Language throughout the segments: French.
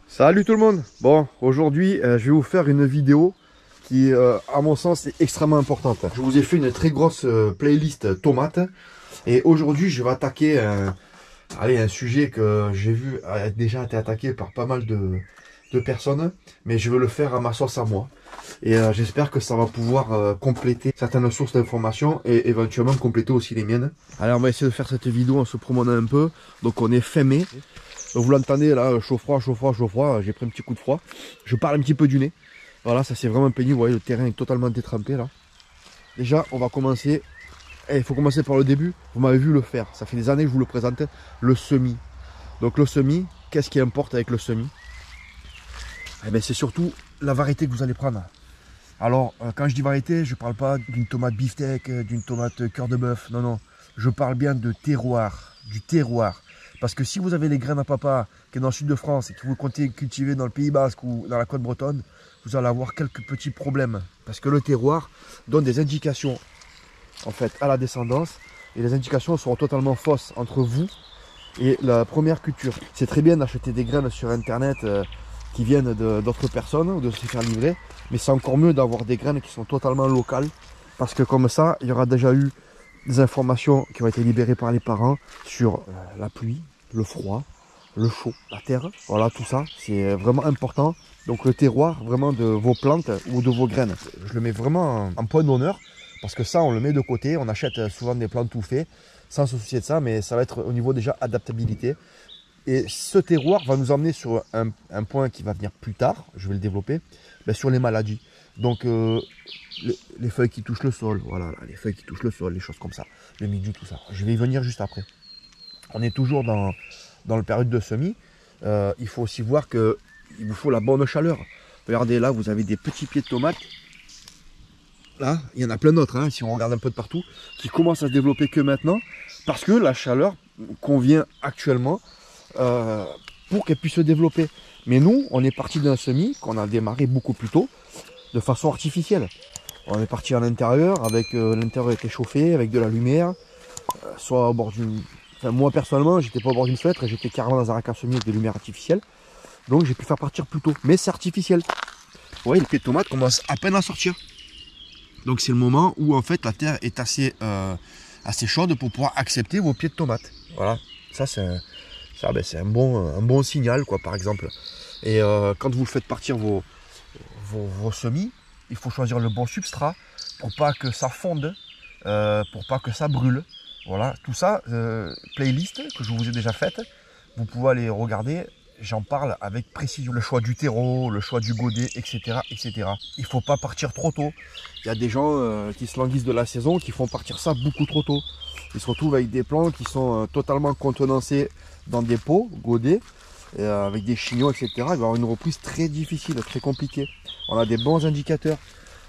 Salut tout le monde. Bon, aujourd'hui je vais vous faire une vidéo qui à mon sens est extrêmement importante. Je vous ai fait une très grosse playlist tomates et aujourd'hui je vais attaquer un sujet que j'ai vu a déjà été attaqué par pas mal de personnes, mais je veux le faire à ma sauce à moi et j'espère que ça va pouvoir compléter certaines sources d'informations et éventuellement compléter aussi les miennes. Allez, on va essayer de faire cette vidéo en se promenant un peu. Donc on est fin mai. Vous l'entendez là, chaud froid, j'ai pris un petit coup de froid. Je parle un petit peu du nez. Voilà, ça c'est vraiment pénible, vous voyez le terrain est totalement détrempé là. Déjà on va commencer, il faut commencer par le début, vous m'avez vu le faire, ça fait des années que je vous le présente, le semis. Donc le semis, qu'est-ce qui importe avec le semis? Eh bien c'est surtout la variété que vous allez prendre. Alors quand je dis variété, je ne parle pas d'une tomate beefsteak, d'une tomate cœur de bœuf, non non. Je parle bien de terroir, du terroir. Parce que si vous avez les graines à papa qui est dans le sud de France et que vous comptez cultiver dans le Pays Basque ou dans la côte bretonne, vous allez avoir quelques petits problèmes. Parce que le terroir donne des indications en fait à la descendance et les indications seront totalement fausses entre vous et la première culture. C'est très bien d'acheter des graines sur internet qui viennent d'autres personnes ou de se faire livrer, mais c'est encore mieux d'avoir des graines qui sont totalement locales parce que comme ça, il y aura déjà eu des informations qui ont été libérées par les parents sur la pluie, le froid, le chaud, la terre. Voilà, tout ça, c'est vraiment important. Donc le terroir vraiment de vos plantes ou de vos graines. Je le mets vraiment en point d'honneur parce que ça, on le met de côté. On achète souvent des plantes tout faits sans se soucier de ça, mais ça va être au niveau déjà adaptabilité. Et ce terroir va nous emmener sur un point qui va venir plus tard, je vais le développer, sur les maladies. Donc les feuilles qui touchent le sol, voilà, les feuilles qui touchent le sol, les choses comme ça, le mildiou, tout ça. Je vais y venir juste après. On est toujours dans la période de semis. Il faut aussi voir qu'il vous faut la bonne chaleur. Regardez là, vous avez des petits pieds de tomates. Là, il y en a plein d'autres, hein, si on regarde un peu de partout, qui commencent à se développer que maintenant, parce que la chaleur convient actuellement pour qu'elle puisse se développer. Mais nous, on est parti d'un semis qu'on a démarré beaucoup plus tôt, de façon artificielle. On est parti à l'intérieur, avec l'intérieur était chauffé, avec de la lumière, soit au bord d'une... Enfin, moi personnellement, j'étais pas au bord d'une fenêtre, j'étais carrément dans un rack à semis avec des lumières artificielles. Donc j'ai pu faire partir plus tôt, mais c'est artificiel. Vous voyez, les pieds de tomates commencent à peine à sortir. Donc c'est le moment où en fait la terre est assez chaude pour pouvoir accepter vos pieds de tomates. Voilà, ça c'est un bon signal quoi, par exemple. Et quand vous faites partir vos semis, il faut choisir le bon substrat pour pas que ça fonde, pour pas que ça brûle. Voilà, tout ça, playlist que je vous ai déjà faite, vous pouvez aller regarder, j'en parle avec précision. Le choix du terreau, le choix du godet, etc. etc. Il ne faut pas partir trop tôt. Il y a des gens qui se languissent de la saison, qui font partir ça beaucoup trop tôt. Ils se retrouvent avec des plants qui sont totalement contenancés dans des pots, godets, avec des chignons, etc. Il va y avoir une reprise très difficile, très compliquée. On a des bons indicateurs.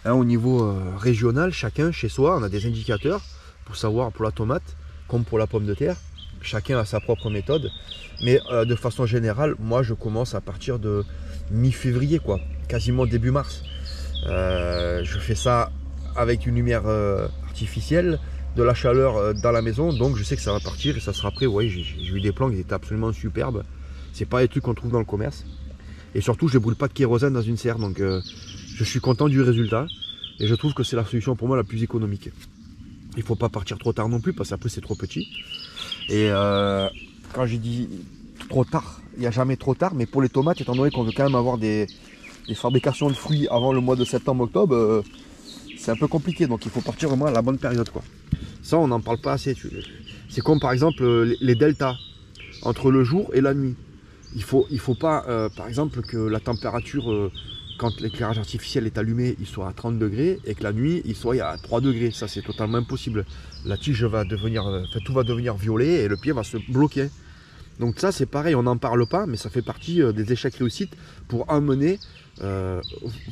Hein, au niveau régional, chacun chez soi, on a des indicateurs pour savoir pour la tomate comme pour la pomme de terre. Chacun a sa propre méthode. Mais de façon générale, moi je commence à partir de mi-février, quoi, quasiment début mars. Je fais ça avec une lumière artificielle, de la chaleur dans la maison, donc je sais que ça va partir et ça sera prêt. Vous voyez, j'ai eu des plants qui étaient absolument superbes. C'est pas les trucs qu'on trouve dans le commerce. Et surtout, je ne brûle pas de kérosène dans une serre, donc je suis content du résultat. Et je trouve que c'est la solution pour moi la plus économique. Il ne faut pas partir trop tard non plus, parce qu'après c'est trop petit. Et quand j'ai dit trop tard, il n'y a jamais trop tard, mais pour les tomates, étant donné qu'on veut quand même avoir des fabrications de fruits avant le mois de septembre-octobre, c'est un peu compliqué, donc il faut partir vraiment à la bonne période, quoi. Ça, on n'en parle pas assez. C'est comme par exemple les deltas, entre le jour et la nuit. Il faut pas, par exemple, que la température, quand l'éclairage artificiel est allumé, il soit à 30 degrés, et que la nuit, il soit à 3 degrés. Ça, c'est totalement impossible. La tige va devenir, tout va devenir violet, et le pied va se bloquer. Donc ça, c'est pareil, on n'en parle pas, mais ça fait partie des échecs réussites pour amener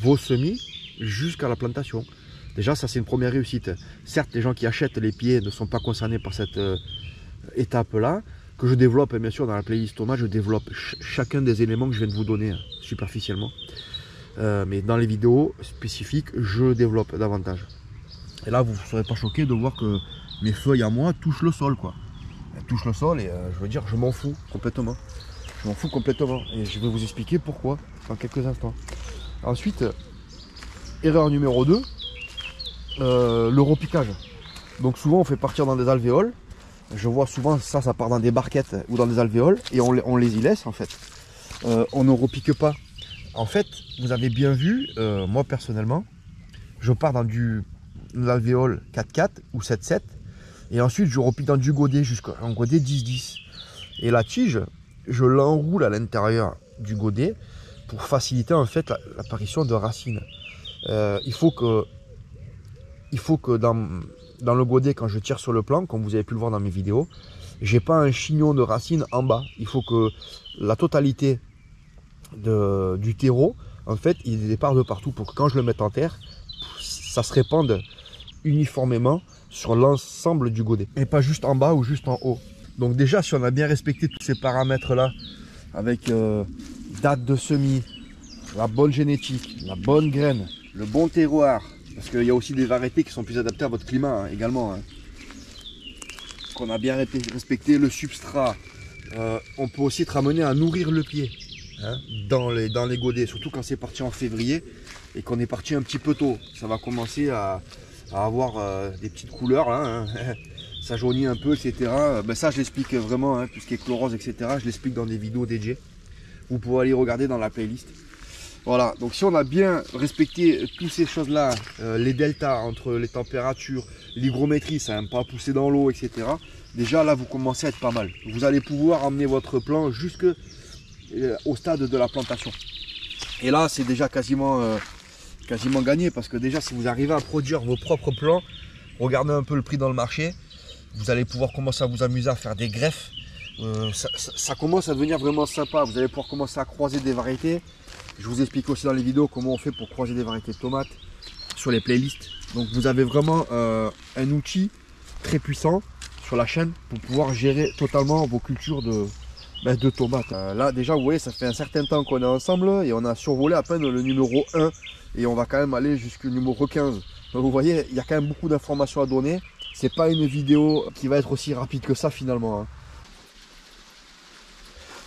vos semis jusqu'à la plantation. Déjà, ça, c'est une première réussite. Certes, les gens qui achètent les pieds ne sont pas concernés par cette étape-là, que je développe, bien sûr, dans la playlist tomate, je développe chacun des éléments que je viens de vous donner, superficiellement. Mais dans les vidéos spécifiques, je développe davantage. Et là, vous ne serez pas choqué de voir que mes feuilles à moi touchent le sol, quoi. Elles touchent le sol et je veux dire, je m'en fous complètement. Je m'en fous complètement. Et je vais vous expliquer pourquoi dans quelques instants. Ensuite, erreur numéro 2, le repiquage. Donc souvent on fait partir dans des alvéoles. Je vois souvent ça part dans des barquettes ou dans des alvéoles et on les y laisse en fait. On ne repique pas. En fait, vous avez bien vu, moi personnellement, je pars dans du alvéole 4-4 ou 7-7 et ensuite je repique dans du godet jusqu'à un godet 10-10. Et la tige, je l'enroule à l'intérieur du godet pour faciliter en fait l'apparition de racines. Il faut que dans le godet, quand je tire sur le plan, comme vous avez pu le voir dans mes vidéos, j'ai pas un chignon de racines en bas. Il faut que la totalité du terreau, en fait, il départ de partout pour que quand je le mette en terre, ça se répande uniformément sur l'ensemble du godet. Et pas juste en bas ou juste en haut. Donc déjà, si on a bien respecté tous ces paramètres-là, avec date de semis, la bonne génétique, la bonne graine, le bon terroir, parce qu'il y a aussi des variétés qui sont plus adaptées à votre climat hein, également. Hein. Qu'on a bien respecté le substrat. On peut aussi être amené à nourrir le pied hein, dans les godets, surtout quand c'est parti en février et qu'on est parti un petit peu tôt. Ça va commencer à avoir des petites couleurs, là, hein. Ça jaunit un peu, etc. Ben ça, je l'explique vraiment, hein, tout ce qui est chlorose, etc. Je l'explique dans des vidéos dédiées. Vous pouvez aller regarder dans la playlist. Voilà, donc si on a bien respecté toutes ces choses-là, les deltas entre les températures, l'hygrométrie, ça n'aime pas pousser dans l'eau, etc. Déjà là, vous commencez à être pas mal. Vous allez pouvoir emmener votre plant jusque au stade de la plantation. Et là, c'est déjà quasiment gagné parce que déjà, si vous arrivez à produire vos propres plants, regardez un peu le prix dans le marché, vous allez pouvoir commencer à vous amuser à faire des greffes. Ça commence à devenir vraiment sympa. Vous allez pouvoir commencer à croiser des variétés. Je vous explique aussi dans les vidéos comment on fait pour croiser des variétés de tomates sur les playlists. Donc vous avez vraiment un outil très puissant sur la chaîne pour pouvoir gérer totalement vos cultures de tomates. Là déjà vous voyez ça fait un certain temps qu'on est ensemble et on a survolé à peine le numéro 1 et on va quand même aller jusqu'au numéro 15. Donc vous voyez il y a quand même beaucoup d'informations à donner. C'est pas une vidéo qui va être aussi rapide que ça finalement. Hein.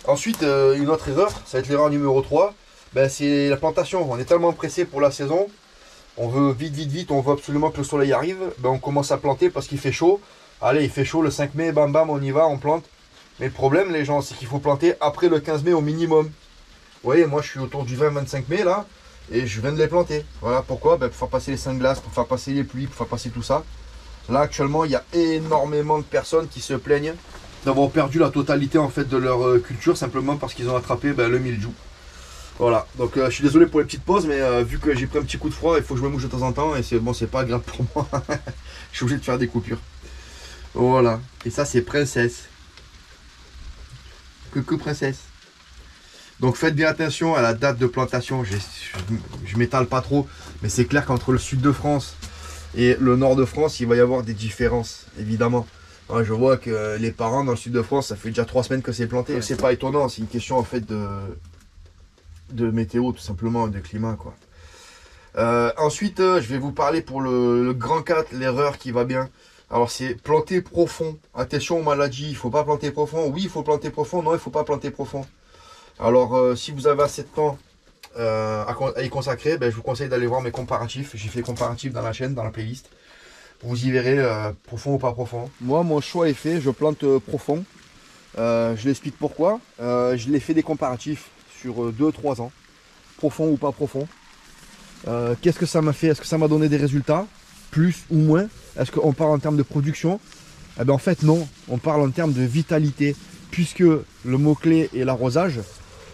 Ensuite une autre erreur, ça va être l'erreur numéro 3. Ben, c'est la plantation. On est tellement pressé pour la saison, on veut vite, on veut absolument que le soleil arrive. Ben, on commence à planter parce qu'il fait chaud. Allez, il fait chaud le 5 mai, bam bam, on y va, on plante. Mais le problème, les gens, c'est qu'il faut planter après le 15 mai au minimum. Vous voyez, moi je suis autour du 20-25 mai là, et je viens de les planter. Voilà pourquoi, ben, pour faire passer les 5 glaces, pour faire passer les pluies, pour faire passer tout ça. Là actuellement, il y a énormément de personnes qui se plaignent d'avoir perdu la totalité en fait de leur culture simplement parce qu'ils ont attrapé ben, le mildiou. Voilà, donc je suis désolé pour les petites pauses, mais vu que j'ai pris un petit coup de froid, il faut que je me mouche de temps en temps, et c'est bon, c'est pas grave pour moi. Je suis obligé de faire des coupures. Voilà, et ça c'est princesse. Que princesse. Donc faites bien attention à la date de plantation, je m'étale pas trop, mais c'est clair qu'entre le sud de France et le nord de France, il va y avoir des différences, évidemment. Ouais, je vois que les parents dans le sud de France, ça fait déjà 3 semaines que c'est planté. C'est pas étonnant, c'est une question en fait de météo tout simplement, de climat quoi. Ensuite je vais vous parler pour le grand 4, l'erreur qui va bien. Alors c'est planter profond. Attention aux maladies, il faut pas planter profond. Oui il faut planter profond, non il faut pas planter profond. Alors si vous avez assez de temps à y consacrer, ben, je vous conseille d'aller voir mes comparatifs. J'ai fait comparatifs dans la chaîne, dans la playlist. Vous y verrez profond ou pas profond. Moi mon choix est fait, je plante profond. Je l'explique pourquoi. Je l'ai fait des comparatifs sur 2-3 ans, profond ou pas profond. Qu'est-ce que ça m'a fait? Est-ce que ça m'a donné des résultats? Plus ou moins? Est-ce qu'on parle en termes de production? Eh bien en fait non, on parle en termes de vitalité, puisque le mot-clé est l'arrosage.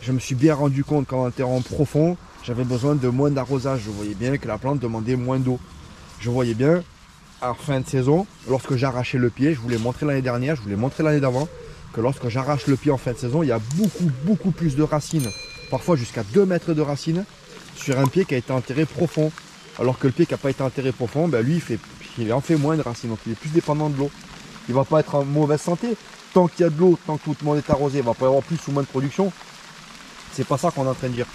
Je me suis bien rendu compte qu'en terrain profond, j'avais besoin de moins d'arrosage. Je voyais bien que la plante demandait moins d'eau. Je voyais bien, à fin de saison, lorsque j'arrachais le pied, je vous l'ai montré l'année dernière, je vous l'ai montré l'année d'avant, que lorsque j'arrache le pied en fin de saison, il y a beaucoup plus de racines, parfois jusqu'à 2 mètres de racines, sur un pied qui a été enterré profond. Alors que le pied qui n'a pas été enterré profond, ben lui, il en fait moins de racines, donc il est plus dépendant de l'eau. Il ne va pas être en mauvaise santé. Tant qu'il y a de l'eau, tant que tout le monde est arrosé, il ne va pas y avoir plus ou moins de production. C'est pas ça qu'on est en train de dire.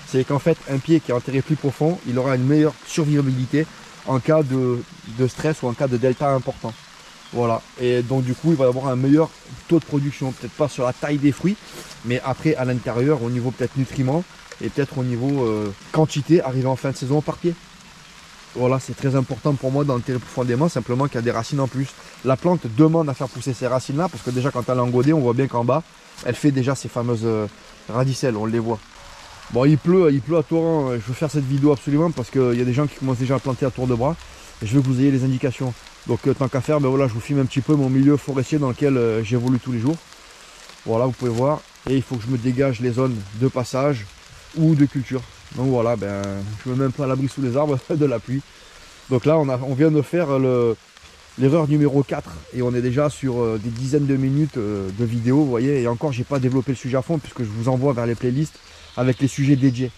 C'est qu'en fait, un pied qui est enterré plus profond, il aura une meilleure survivabilité en cas de stress ou en cas de delta important. Voilà, et donc du coup il va y avoir un meilleur taux de production, peut-être pas sur la taille des fruits, mais après à l'intérieur au niveau peut-être nutriments et peut-être au niveau quantité arrivé en fin de saison par pied. Voilà, c'est très important pour moi d'enterrer profondément, simplement qu'il y a des racines en plus. La plante demande à faire pousser ces racines là, parce que déjà quand elle est engodée, on voit bien qu'en bas, elle fait déjà ces fameuses radicelles, on les voit. Bon, il pleut à torrent, je veux faire cette vidéo absolument parce qu'il y a des gens qui commencent déjà à planter à tour de bras, et je veux que vous ayez les indications. Donc tant qu'à faire, ben voilà, je vous filme un petit peu mon milieu forestier dans lequel j'évolue tous les jours. Voilà, vous pouvez voir, et il faut que je me dégage les zones de passage ou de culture. Donc voilà, ben, je me mets un peu à l'abri sous les arbres de la pluie. Donc là, on vient de faire l'erreur numéro 4 et on est déjà sur des dizaines de minutes de vidéo, vous voyez. Et encore, j'ai pas développé le sujet à fond puisque je vous envoie vers les playlists avec les sujets dédiés.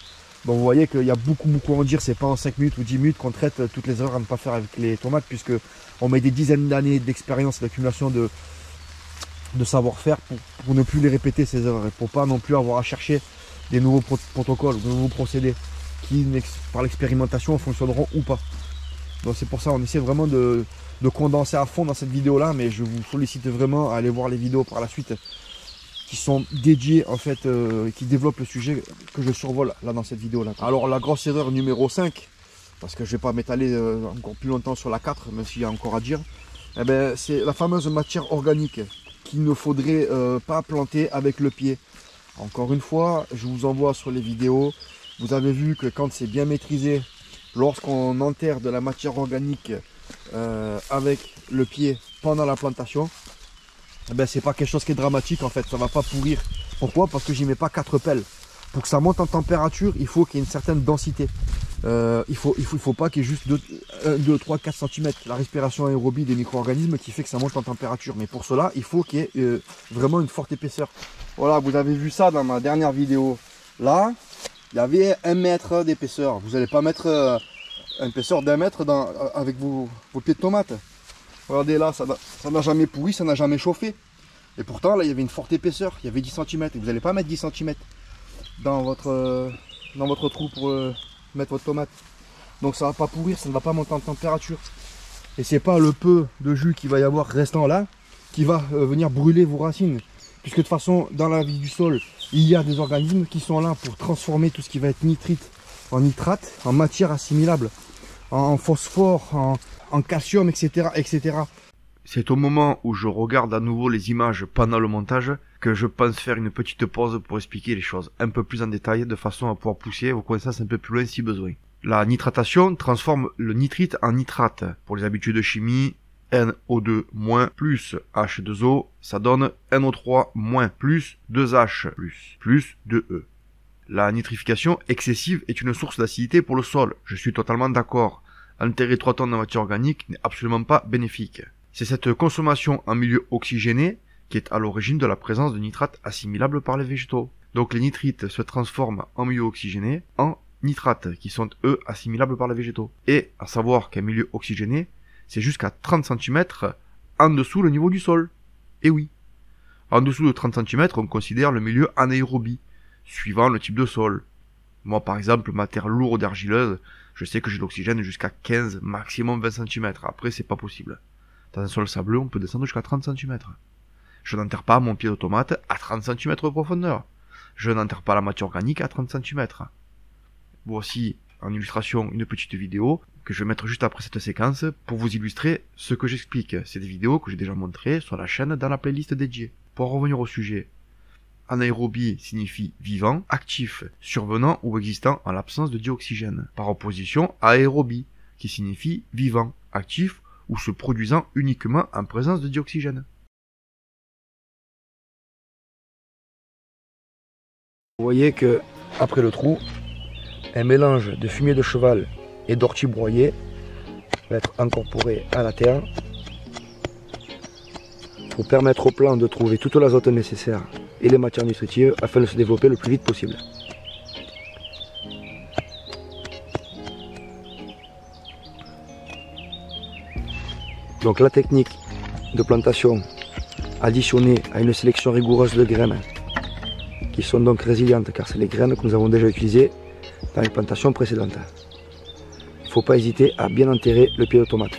Donc vous voyez qu'il y a beaucoup à en dire. C'est pas en 5 minutes ou 10 minutes qu'on traite toutes les erreurs à ne pas faire avec les tomates, puisque on met des dizaines d'années d'expérience, d'accumulation de savoir-faire pour ne plus les répéter ces erreurs et pour pas non plus avoir à chercher des nouveaux protocoles, de nouveaux procédés qui par l'expérimentation fonctionneront ou pas. Donc c'est pour ça on essaie vraiment de condenser à fond dans cette vidéo là, mais je vous sollicite vraiment à aller voir les vidéos par la suite qui sont dédiées en fait, qui développent le sujet que je survole là dans cette vidéo là. Alors la grosse erreur numéro 5, parce que je vais pas m'étaler encore plus longtemps sur la 4, même s'il y a encore à dire, eh ben, c'est la fameuse matière organique qu'il ne faudrait pas planter avec le pied. Encore une fois, je vous envoie sur les vidéos. Vous avez vu que quand c'est bien maîtrisé, lorsqu'on enterre de la matière organique avec le pied pendant la plantation, eh ben, c'est pas quelque chose qui est dramatique en fait, ça va pas pourrir. Pourquoi? Parce que j'y mets pas 4 pelles. Pour que ça monte en température, il faut qu'il y ait une certaine densité. Il faut pas qu'il y ait juste 1, 2, 3, 4 cm. La respiration aérobie des micro-organismes qui fait que ça monte en température. Mais pour cela, il faut qu'il y ait vraiment une forte épaisseur. Voilà, vous avez vu ça dans ma dernière vidéo. Là, il y avait 1 mètre d'épaisseur. Vous n'allez pas mettre une épaisseur d'1 mètre avec vos pieds de tomate. Regardez là, ça n'a jamais pourri, ça n'a jamais chauffé. Et pourtant, là, il y avait une forte épaisseur. Il y avait 10 cm. Et vous n'allez pas mettre 10 cm dans votre trou pour mettre votre tomate. Donc ça ne va pas pourrir, ça ne va pas monter en température. Et c'est pas le peu de jus qu'il va y avoir restant là qui va venir brûler vos racines. Puisque de toute façon, dans la vie du sol, il y a des organismes qui sont là pour transformer tout ce qui va être nitrite en nitrate, en matière assimilable, en phosphore, en calcium, etc., etc. C'est au moment où je regarde à nouveau les images pendant le montage que je pense faire une petite pause pour expliquer les choses un peu plus en détail de façon à pouvoir pousser vos connaissances un peu plus loin si besoin. La nitratation transforme le nitrite en nitrate. Pour les habitués de chimie, NO2- plus H2O, ça donne NO3- plus 2H plus 2E. La nitrification excessive est une source d'acidité pour le sol. Je suis totalement d'accord. Enterrer 3 tonnes de matière organique n'est absolument pas bénéfique. C'est cette consommation en milieu oxygéné qui est à l'origine de la présence de nitrates assimilables par les végétaux. Donc les nitrites se transforment en milieu oxygéné en nitrates qui sont eux assimilables par les végétaux. Et à savoir qu'un milieu oxygéné, c'est jusqu'à 30 cm en dessous le niveau du sol. Et oui, en dessous de 30 cm, on considère le milieu anaérobie, suivant le type de sol. Moi par exemple, ma terre lourde et argileuse, je sais que j'ai l'oxygène jusqu'à 15, maximum 20 cm. Après c'est pas possible. Dans un sol sableux, on peut descendre jusqu'à 30 cm. Je n'enterre pas mon pied de tomate à 30 cm de profondeur. Je n'enterre pas la matière organique à 30 cm. Voici en illustration une petite vidéo que je vais mettre juste après cette séquence pour vous illustrer ce que j'explique. C'est des vidéos que j'ai déjà montrées sur la chaîne dans la playlist dédiée. Pour en revenir au sujet, anaérobie signifie vivant, actif, survenant ou existant en l'absence de dioxygène. Par opposition à aérobie, qui signifie vivant, actif ou se produisant uniquement en présence de dioxygène. Vous voyez que après le trou, un mélange de fumier de cheval et d'ortie broyée va être incorporé à la terre pour permettre au plant de trouver toute l'azote nécessaire et les matières nutritives afin de se développer le plus vite possible. Donc la technique de plantation additionnée à une sélection rigoureuse de graines qui sont donc résilientes car c'est les graines que nous avons déjà utilisées dans les plantations précédentes. Il ne faut pas hésiter à bien enterrer le pied de tomate.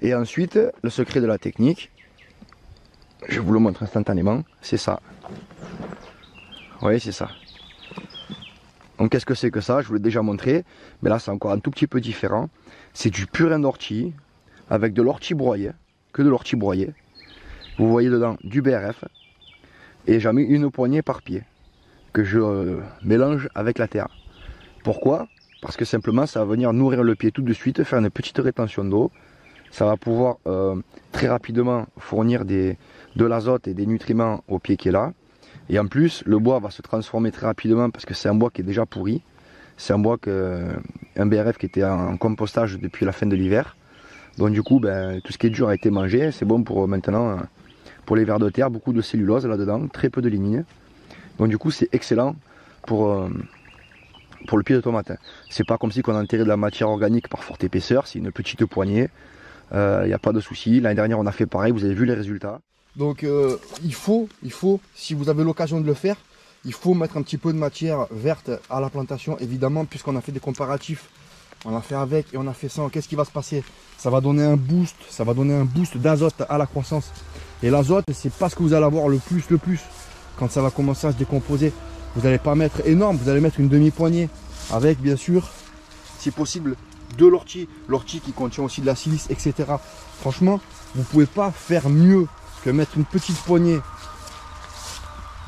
Et ensuite, le secret de la technique, je vous le montre instantanément, c'est ça. Vous voyez, c'est ça. Donc qu'est-ce que c'est que ça? Je vous l'ai déjà montré, mais là c'est encore un tout petit peu différent. C'est du purin d'ortie avec de l'ortie broyé, que de l'ortie broyé. Vous voyez dedans du BRF et j'en mets une poignée par pied que je mélange avec la terre. Pourquoi? Parce que simplement ça va venir nourrir le pied tout de suite, faire une petite rétention d'eau. Ça va pouvoir très rapidement fournir de l'azote et des nutriments au pied qui est là. Et en plus, le bois va se transformer très rapidement parce que c'est un bois qui est déjà pourri. C'est un bois un BRF qui était en compostage depuis la fin de l'hiver. Donc du coup, ben, tout ce qui est dur a été mangé. C'est bon pour maintenant, pour les vers de terre, beaucoup de cellulose là-dedans, très peu de lignine. Donc du coup, c'est excellent pour le pied de tomate. C'est pas comme si on enterrait de la matière organique par forte épaisseur, c'est une petite poignée. Il n'y a pas de souci. L'année dernière, on a fait pareil, vous avez vu les résultats. Donc il faut, si vous avez l'occasion de le faire, il faut mettre un petit peu de matière verte à la plantation, évidemment, puisqu'on a fait des comparatifs. On a fait avec et on a fait sans. Qu'est-ce qui va se passer? Ça va donner un boost d'azote à la croissance. Et l'azote, c'est pas ce que vous allez avoir le plus. Quand ça va commencer à se décomposer, vous n'allez pas mettre énorme, vous allez mettre une demi-poignée. Avec, bien sûr, si possible, de l'ortie. L'ortie qui contient aussi de la silice, etc. Franchement, vous ne pouvez pas faire mieux que mettre une petite poignée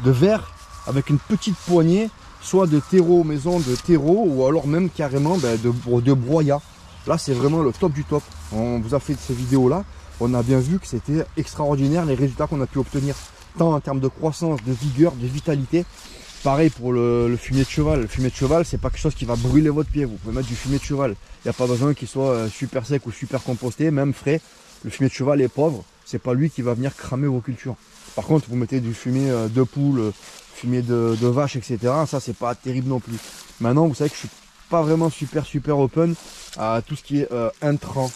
de verre avec une petite poignée soit de terreau maison, de terreau, ou alors même carrément de broyat. Là c'est vraiment le top du top. On vous a fait ces vidéos là, on a bien vu que c'était extraordinaire les résultats qu'on a pu obtenir, tant en termes de croissance, de vigueur, de vitalité. Pareil pour le fumier de cheval. Le fumier de cheval, c'est pas quelque chose qui va brûler votre pied. Vous pouvez mettre du fumier de cheval. Il n'y a pas besoin qu'il soit super sec ou super composté, même frais. Le fumier de cheval est pauvre. C'est pas lui qui va venir cramer vos cultures. Par contre, vous mettez du fumier de poule, fumier de vache, etc. Ça, c'est pas terrible non plus. Maintenant, vous savez que je suis pas vraiment super open à tout ce qui est intrant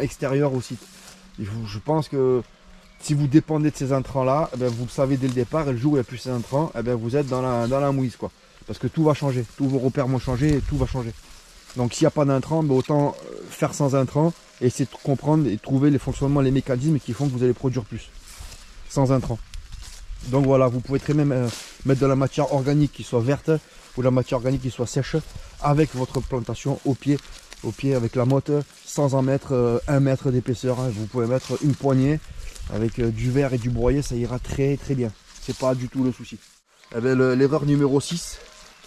extérieur au site. Je pense que si vous dépendez de ces intrants-là, eh vous le savez dès le départ, et le jour où il n'y a plus ces intrants, eh vous êtes dans la mouise, quoi. Parce que tout va changer, tous vos repères vont changer et tout va changer. Donc s'il n'y a pas d'intrants, autant faire sans intrants et essayer de comprendre et trouver les fonctionnements, les mécanismes qui font que vous allez produire plus. Sans intrants. Donc voilà, vous pouvez très bien mettre de la matière organique qui soit verte ou de la matière organique qui soit sèche avec votre plantation au pied avec la motte, sans en mettre 1 mètre d'épaisseur. Vous pouvez mettre une poignée avec du verre et du broyé, ça ira très bien. C'est pas du tout le souci. L'erreur numéro 6,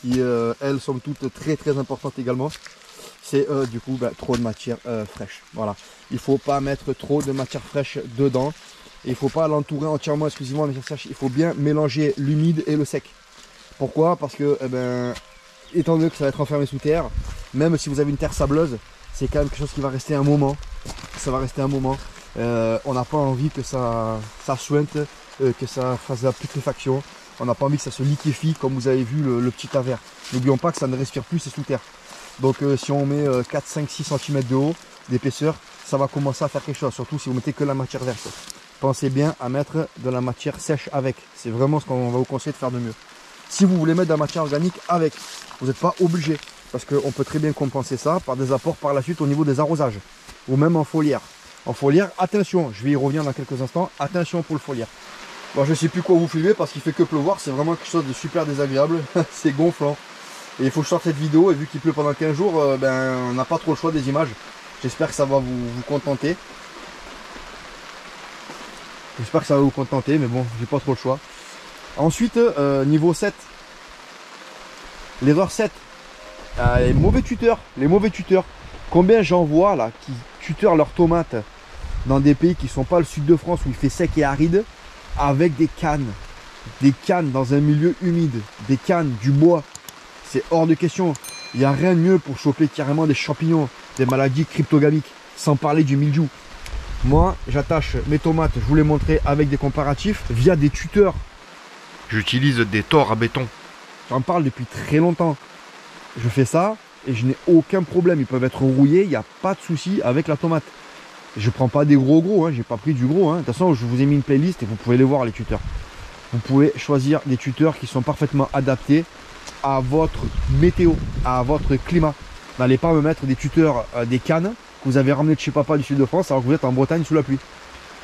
qui elles sont toutes très importantes également, c'est du coup trop de matière fraîche. Voilà, il faut pas mettre trop de matière fraîche dedans. Et il ne faut pas l'entourer entièrement exclusivement de matière sèche. Il faut bien mélanger l'humide et le sec. Pourquoi? Parce que étant donné que ça va être enfermé sous terre, même si vous avez une terre sableuse, c'est quand même quelque chose qui va rester un moment. Ça va rester un moment. On n'a pas envie que ça sointe, que ça fasse de la putréfaction. On n'a pas envie que ça se liquéfie comme vous avez vu le petit avers. N'oublions pas que ça ne respire plus, c'est sous terre. Donc si on met 4, 5, 6 cm de haut d'épaisseur, ça va commencer à faire quelque chose. Surtout si vous mettez que la matière verte. Pensez bien à mettre de la matière sèche avec. C'est vraiment ce qu'on va vous conseiller de faire de mieux. Si vous voulez mettre de la matière organique avec, vous n'êtes pas obligé. Parce qu'on peut très bien compenser ça par des apports par la suite au niveau des arrosages. Ou même en foliaire. En foliaire, attention, je vais y revenir dans quelques instants. Attention pour le foliaire. Bon, je ne sais plus quoi vous filmer parce qu'il fait que pleuvoir. C'est vraiment quelque chose de super désagréable. C'est gonflant. Et il faut que je sorte cette vidéo. Et vu qu'il pleut pendant 15 jours, on n'a pas trop le choix des images. J'espère que ça va vous contenter. J'espère que ça va vous contenter, mais bon, j'ai pas trop le choix. Ensuite, niveau 7. L'erreur 7. Les mauvais tuteurs. Combien j'en vois là qui tuteur leurs tomates dans des pays qui ne sont pas le sud de France où il fait sec et aride avec des cannes. Des cannes dans un milieu humide. Des cannes, du bois. C'est hors de question. Il n'y a rien de mieux pour choper carrément des champignons, des maladies cryptogamiques. Sans parler du mildiou. Moi, j'attache mes tomates, je vous les montrer avec des comparatifs via des tuteurs. J'utilise des tors à béton. J'en parle depuis très longtemps. Je fais ça et je n'ai aucun problème. Ils peuvent être rouillés, il n'y a pas de souci avec la tomate. Je prends pas des gros, j'ai pas pris du gros. De toute façon, je vous ai mis une playlist et vous pouvez les voir les tuteurs. Vous pouvez choisir des tuteurs qui sont parfaitement adaptés à votre météo, à votre climat. N'allez pas me mettre des tuteurs, des cannes que vous avez ramené de chez papa du sud de France alors que vous êtes en Bretagne sous la pluie.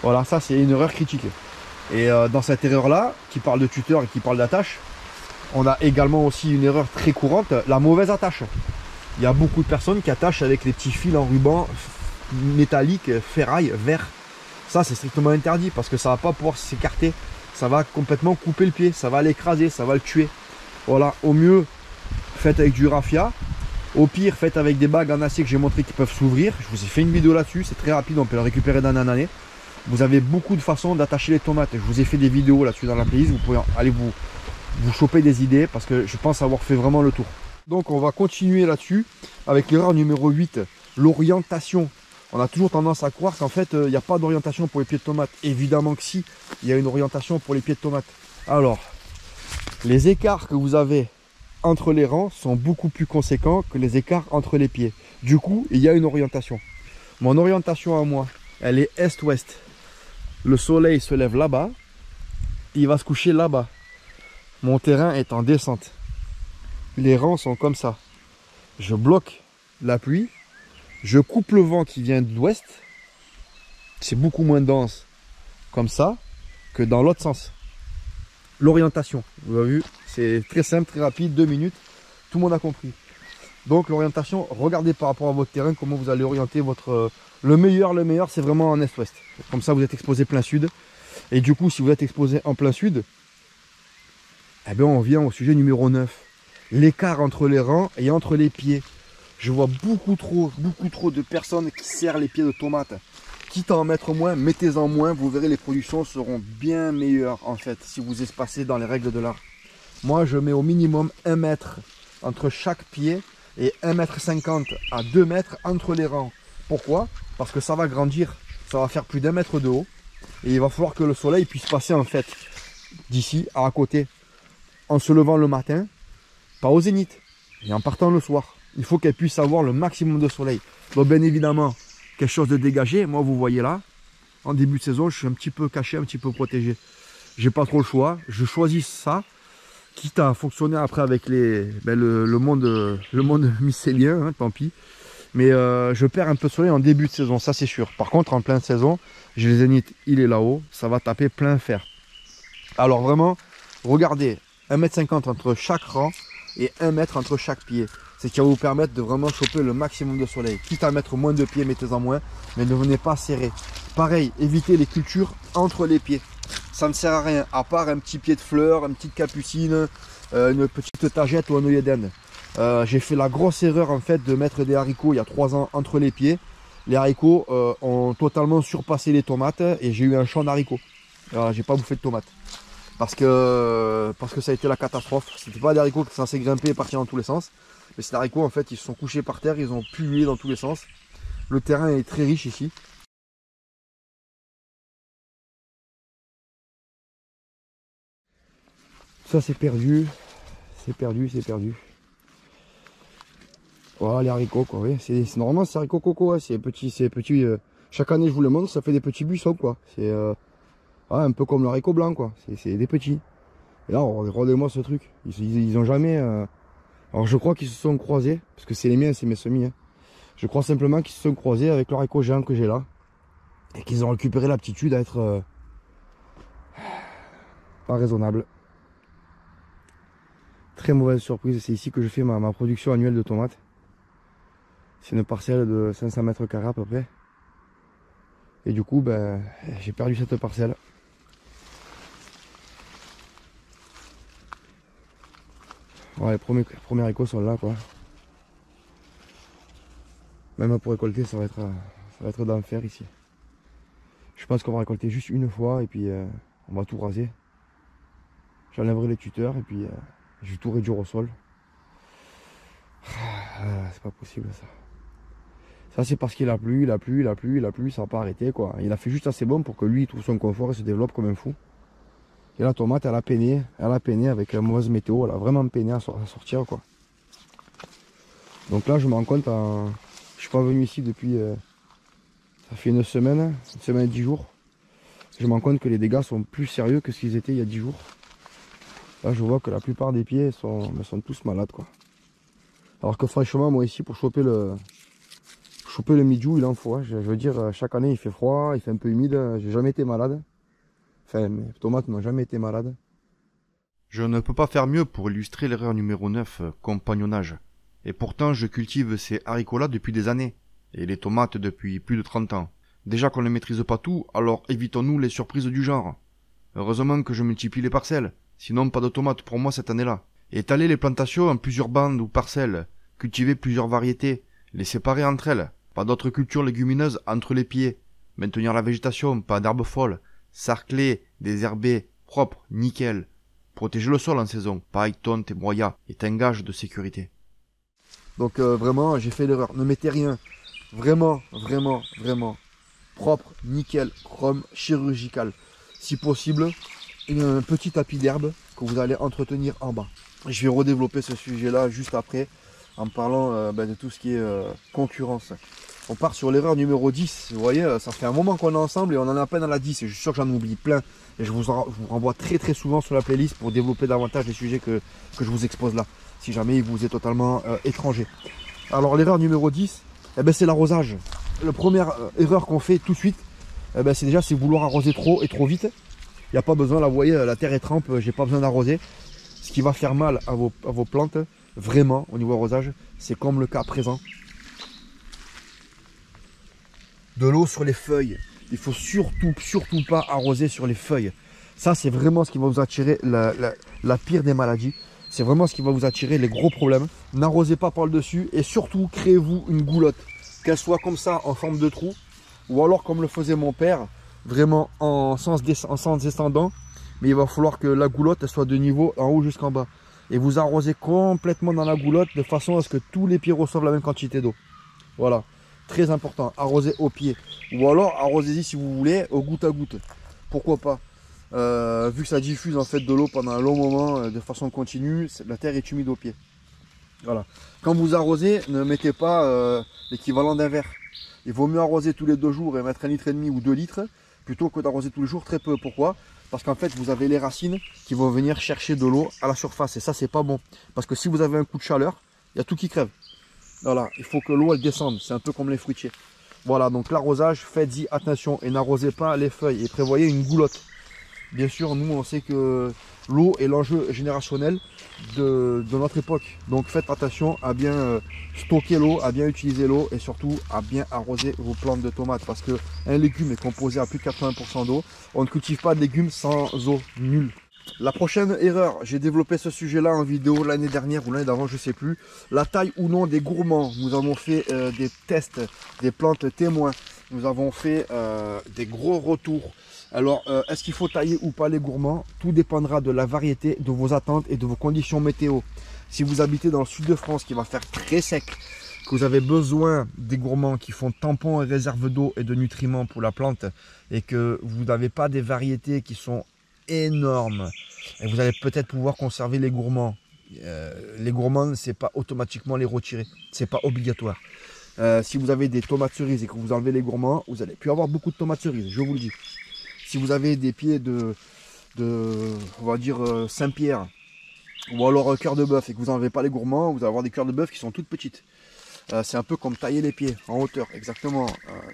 Voilà, ça c'est une erreur critique. Et dans cette erreur-là, qui parle de tuteur et qui parle d'attache, on a également aussi une erreur très courante, la mauvaise attache. Il y a beaucoup de personnes qui attachent avec les petits fils en ruban métallique, ferraille, verre. Ça c'est strictement interdit parce que ça va pas pouvoir s'écarter. Ça va complètement couper le pied, ça va l'écraser, ça va le tuer. Voilà, au mieux, faites avec du raffia. Au pire, faites avec des bagues en acier que j'ai montré qui peuvent s'ouvrir. Je vous ai fait une vidéo là-dessus, c'est très rapide, on peut le récupérer d'année en année. Vous avez beaucoup de façons d'attacher les tomates. Je vous ai fait des vidéos là-dessus dans la playlist. Vous pouvez aller vous choper des idées parce que je pense avoir fait vraiment le tour. Donc on va continuer là-dessus avec l'erreur numéro 8, l'orientation. On a toujours tendance à croire qu'en fait il n'y a pas d'orientation pour les pieds de tomates. Évidemment que si, il y a une orientation pour les pieds de tomates. Alors, les écarts que vous avez entre les rangs sont beaucoup plus conséquents que les écarts entre les pieds. Du coup, il y a une orientation. Mon orientation à moi, elle est est-ouest. Le soleil se lève là-bas, il va se coucher là-bas. Mon terrain est en descente. Les rangs sont comme ça. Je bloque la pluie, je coupe le vent qui vient de l'ouest. C'est beaucoup moins dense comme ça que dans l'autre sens. L'orientation, vous avez vu, c'est très simple, très rapide, 2 minutes, tout le monde a compris. Donc l'orientation, regardez par rapport à votre terrain comment vous allez orienter votre... Le meilleur, c'est vraiment en est-ouest. Comme ça, vous êtes exposé plein sud. Et du coup, si vous êtes exposé en plein sud, eh bien, on vient au sujet numéro 9. L'écart entre les rangs et entre les pieds. Je vois beaucoup trop de personnes qui serrent les pieds de tomates. Quitte à en mettre moins, mettez-en moins. Vous verrez, les productions seront bien meilleures, en fait, si vous espacez dans les règles de l'art. Moi, je mets au minimum 1 mètre entre chaque pied et 1,50 m à 2 mètres entre les rangs. Pourquoi? Parce que ça va grandir, ça va faire plus d'1 mètre de haut et il va falloir que le soleil puisse passer en fait d'ici à côté en se levant le matin, pas au zénith, et en partant le soir. Il faut qu'elle puisse avoir le maximum de soleil. Donc bien évidemment, quelque chose de dégagé, moi vous voyez là, en début de saison, je suis un petit peu caché, un petit peu protégé. J'ai pas trop le choix, je choisis ça, quitte à fonctionner après avec le monde mycélien, hein, tant pis. Mais je perds un peu de soleil en début de saison, ça c'est sûr. Par contre, en pleine saison, j'ai le zénith, il est là-haut, ça va taper plein fer. Alors vraiment, regardez, 1,50 m entre chaque rang et 1 mètre entre chaque pied. C'est qui va vous permettre de vraiment choper le maximum de soleil. Quitte à mettre moins de pieds, mettez-en moins, mais ne venez pas serrer. Pareil, évitez les cultures entre les pieds. Ça ne sert à rien, à part un petit pied de fleurs, une petite capucine, une petite tagette ou un œillet d'Inde. J'ai fait la grosse erreur en fait de mettre des haricots il y a 3 ans entre les pieds. Les haricots ont totalement surpassé les tomates et j'ai eu un champ d'haricots. J'ai pas bouffé de tomates parce que ça a été la catastrophe. C'était pas des haricots qui sont censés grimper et partir dans tous les sens, mais ces haricots en fait ils se sont couchés par terre, ils ont pullulé dans tous les sens. Le terrain est très riche ici. Ça c'est perdu, c'est perdu. Voilà les haricots quoi, oui. C'est normalement c'est haricots coco, hein. C'est petit, chaque année je vous le montre, ça fait des petits buissons quoi. C'est un peu comme le haricot blanc quoi, c'est des petits. Et là regardez-moi ce truc, ils ont jamais... Alors je crois qu'ils se sont croisés, parce que c'est les miens, c'est mes semis. Hein. Je crois simplement qu'ils se sont croisés avec le haricot géant que j'ai là. Et qu'ils ont récupéré l'aptitude à être pas raisonnable. Très mauvaise surprise, c'est ici que je fais ma production annuelle de tomates. C'est une parcelle de 500 mètres carrés à peu près. Et du coup, ben, j'ai perdu cette parcelle. Ouais, les premiers haricots sont là, quoi. Même pour récolter, ça va être d'enfer ici. Je pense qu'on va récolter juste une fois et puis on va tout raser. J'enlèverai les tuteurs et puis je vais tout réduire au sol. C'est pas possible ça. Ça c'est parce qu'il a plu, ça va pas arrêter quoi. Il a fait juste assez bon pour que lui il trouve son confort et se développe comme un fou. Et la tomate elle a peiné avec la mauvaise météo, elle a vraiment peiné à sortir quoi. Donc là je me rends compte, je suis pas venu ici depuis, ça fait une semaine et 10 jours. Je me rends compte que les dégâts sont plus sérieux que ce qu'ils étaient il y a 10 jours. Là je vois que la plupart des pieds sont tous malades quoi. Alors que franchement moi ici pour choper choper le mildiou, il en faut. Hein. Je veux dire, chaque année il fait froid, il fait un peu humide. J'ai jamais été malade. Enfin, mes tomates n'ont jamais été malades. Je ne peux pas faire mieux pour illustrer l'erreur numéro 9, compagnonnage. Et pourtant, je cultive ces haricots-là depuis des années, et les tomates depuis plus de 30 ans. Déjà qu'on ne maîtrise pas tout, alors évitons-nous les surprises du genre. Heureusement que je multiplie les parcelles, sinon pas de tomates pour moi cette année-là. Étaler les plantations en plusieurs bandes ou parcelles, cultiver plusieurs variétés, les séparer entre elles, pas d'autres cultures légumineuses entre les pieds, maintenir la végétation, pas d'herbes folles, sarcler, désherber, propre, nickel. Protéger le sol en saison, paille, tonte et broyat, est un gage de sécurité. Donc vraiment, j'ai fait l'erreur. Ne mettez rien. Vraiment, vraiment, vraiment. Propre, nickel, chrome, chirurgical. Si possible, un petit tapis d'herbe que vous allez entretenir en bas. Je vais redévelopper ce sujet-là juste après, en parlant de tout ce qui est concurrence. On part sur l'erreur numéro 10. Vous voyez, ça fait un moment qu'on est ensemble et on en est à peine à la 10. Et je suis sûr que j'en oublie plein. Et je vous renvoie très souvent sur la playlist pour développer davantage les sujets que je vous expose là. Si jamais il vous est totalement étranger. Alors l'erreur numéro 10, c'est l'arrosage. La première erreur qu'on fait tout de suite, c'est vouloir arroser trop et trop vite. Il n'y a pas besoin, là vous voyez, la terre est trempe, j'ai pas besoin d'arroser. Ce qui va faire mal à vos plantes, vraiment, au niveau arrosage, c'est comme le cas présent. De l'eau sur les feuilles. Il faut surtout pas arroser sur les feuilles. Ça, c'est vraiment ce qui va vous attirer la pire des maladies. C'est vraiment ce qui va vous attirer les gros problèmes. N'arrosez pas par le dessus et surtout, créez-vous une goulotte. Qu'elle soit comme ça, en forme de trou, ou alors comme le faisait mon père, vraiment en sens descendant. Mais il va falloir que la goulotte elle soit de niveau en haut jusqu'en bas. Et vous arrosez complètement dans la goulotte de façon à ce que tous les pieds reçoivent la même quantité d'eau. Voilà. Très important, arroser au pied. Ou alors arrosez-y si vous voulez au goutte à goutte. Pourquoi pas. Vu que ça diffuse en fait de l'eau pendant un long moment de façon continue, la terre est humide au pied. Voilà. Quand vous arrosez, ne mettez pas l'équivalent d'un verre. Il vaut mieux arroser tous les 2 jours et mettre 1,5 litre ou 2 litres plutôt que d'arroser tous les jours très peu. Pourquoi? Parce qu'en fait vous avez les racines qui vont venir chercher de l'eau à la surface et ça c'est pas bon. Parce que si vous avez un coup de chaleur, il y a tout qui crève. Voilà, il faut que l'eau elle descende, c'est un peu comme les fruitiers. Voilà, donc l'arrosage, faites-y attention et n'arrosez pas les feuilles et prévoyez une goulotte. Bien sûr, nous on sait que l'eau est l'enjeu générationnel de notre époque. Donc faites attention à bien stocker l'eau, à bien utiliser l'eau et surtout à bien arroser vos plantes de tomates. Parce qu'un légume est composé à plus de 80% d'eau. On ne cultive pas de légumes sans eau, nul. La prochaine erreur, j'ai développé ce sujet-là en vidéo l'année dernière ou l'année d'avant, je ne sais plus. La taille ou non des gourmands. Nous avons fait des tests, des plantes témoins. Nous avons fait des gros retours. Alors, est-ce qu'il faut tailler ou pas les gourmands? Tout dépendra de la variété, de vos attentes et de vos conditions météo. Si vous habitez dans le sud de France, qui va faire très sec, que vous avez besoin des gourmands qui font tampon et réserve d'eau et de nutriments pour la plante, et que vous n'avez pas des variétés qui sont énormes, et vous allez peut-être pouvoir conserver les gourmands. Les gourmands, c'est pas automatiquement les retirer, c'est pas obligatoire. Si vous avez des tomates cerises et que vous enlevez les gourmands, vous allez plus avoir beaucoup de tomates cerises, je vous le dis. Si vous avez des pieds on va dire Saint-Pierre, ou alors cœur de bœuf et que vous n'enlevez pas les gourmands, vous allez avoir des cœurs de bœuf qui sont toutes petites. C'est un peu comme tailler les pieds en hauteur, exactement.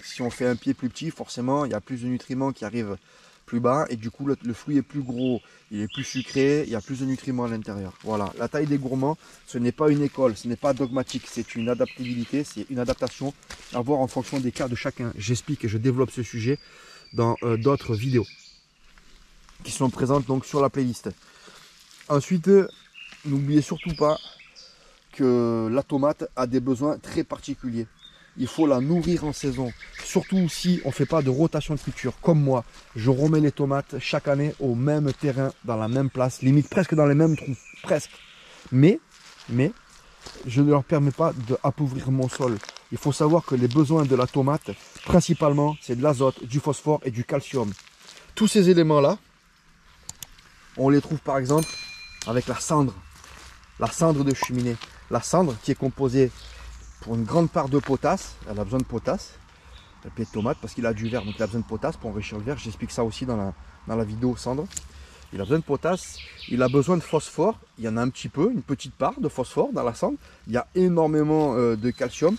Si on fait un pied plus petit, forcément, il y a plus de nutriments qui arrivent plus bas et du coup le fruit est plus gros, il est plus sucré, il y a plus de nutriments à l'intérieur. Voilà, la taille des gourmands, ce n'est pas une école, ce n'est pas dogmatique, c'est une adaptabilité, c'est une adaptation à voir en fonction des cas de chacun. J'explique et je développe ce sujet dans d'autres vidéos qui sont présentes donc sur la playlist. Ensuite, n'oubliez surtout pas que la tomate a des besoins très particuliers. Il faut la nourrir en saison, surtout si on ne fait pas de rotation de culture. Comme moi, je remets les tomates chaque année au même terrain, dans la même place, limite presque dans les mêmes trous, presque. Mais je ne leur permets pas d'appauvrir mon sol. Il faut savoir que les besoins de la tomate, principalement, c'est de l'azote, du phosphore et du calcium. Tous ces éléments-là, on les trouve par exemple avec la cendre de cheminée. La cendre qui est composée pour une grande part de potasse, elle a besoin de potasse, le pied de tomate parce qu'il a du verre, donc il a besoin de potasse pour enrichir le verre. J'explique ça aussi dans la vidéo cendre. Il a besoin de potasse, il a besoin de phosphore, il y en a un petit peu, une petite part de phosphore dans la cendre. Il y a énormément de calcium.